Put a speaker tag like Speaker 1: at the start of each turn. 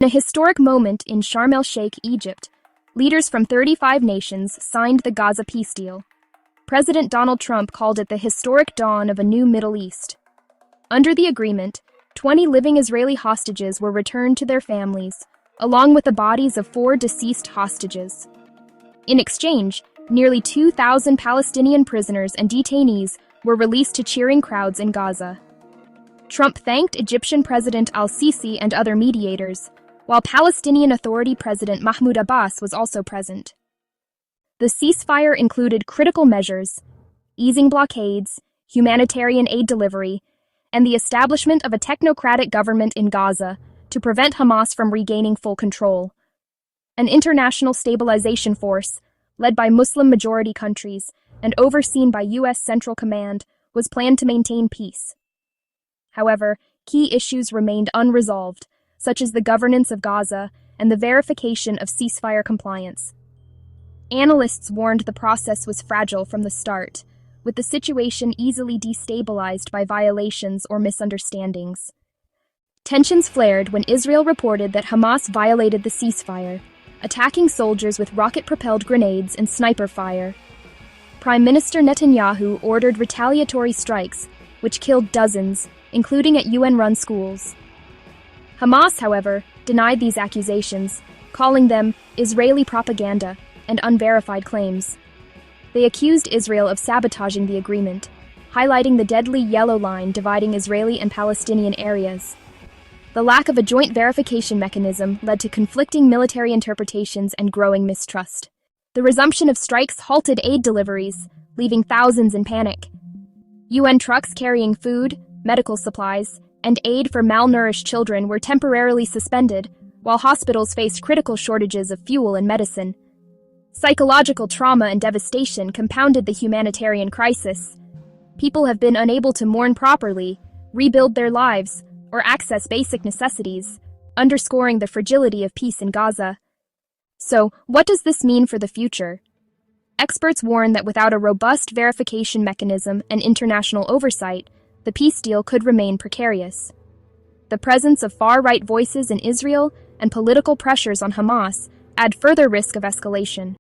Speaker 1: In a historic moment in Sharm el-Sheikh, Egypt, leaders from 35 nations signed the Gaza Peace Deal. President Donald Trump called it the historic dawn of a new Middle East. Under the agreement, 20 living Israeli hostages were returned to their families, along with the bodies of 4 deceased hostages. In exchange, nearly 2,000 Palestinian prisoners and detainees were released to cheering crowds in Gaza. Trump thanked Egyptian President al-Sisi and other mediators, while Palestinian Authority President Mahmoud Abbas was also present. The ceasefire included critical measures, easing blockades, humanitarian aid delivery, and the establishment of a technocratic government in Gaza to prevent Hamas from regaining full control. An international stabilization force, led by Muslim-majority countries and overseen by U.S. Central Command, was planned to maintain peace. However, key issues remained unresolved, such as the governance of Gaza and the verification of ceasefire compliance. Analysts warned the process was fragile from the start, with the situation easily destabilized by violations or misunderstandings. Tensions flared when Israel reported that Hamas violated the ceasefire, attacking soldiers with rocket-propelled grenades and sniper fire. Prime Minister Netanyahu ordered retaliatory strikes, which killed dozens, including at UN-run schools. Hamas, however, denied these accusations, calling them Israeli propaganda and unverified claims. They accused Israel of sabotaging the agreement, highlighting the deadly yellow line dividing Israeli and Palestinian areas. The lack of a joint verification mechanism led to conflicting military interpretations and growing mistrust. The resumption of strikes halted aid deliveries, leaving thousands in panic. UN trucks carrying food, medical supplies, and aid for malnourished children were temporarily suspended, while hospitals faced critical shortages of fuel and medicine. Psychological trauma and devastation compounded the humanitarian crisis. People have been unable to mourn properly, rebuild their lives, or access basic necessities, underscoring the fragility of peace in Gaza. So, what does this mean for the future? Experts warn that without a robust verification mechanism and international oversight, the peace deal could remain precarious. The presence of far-right voices in Israel and political pressures on Hamas add further risk of escalation.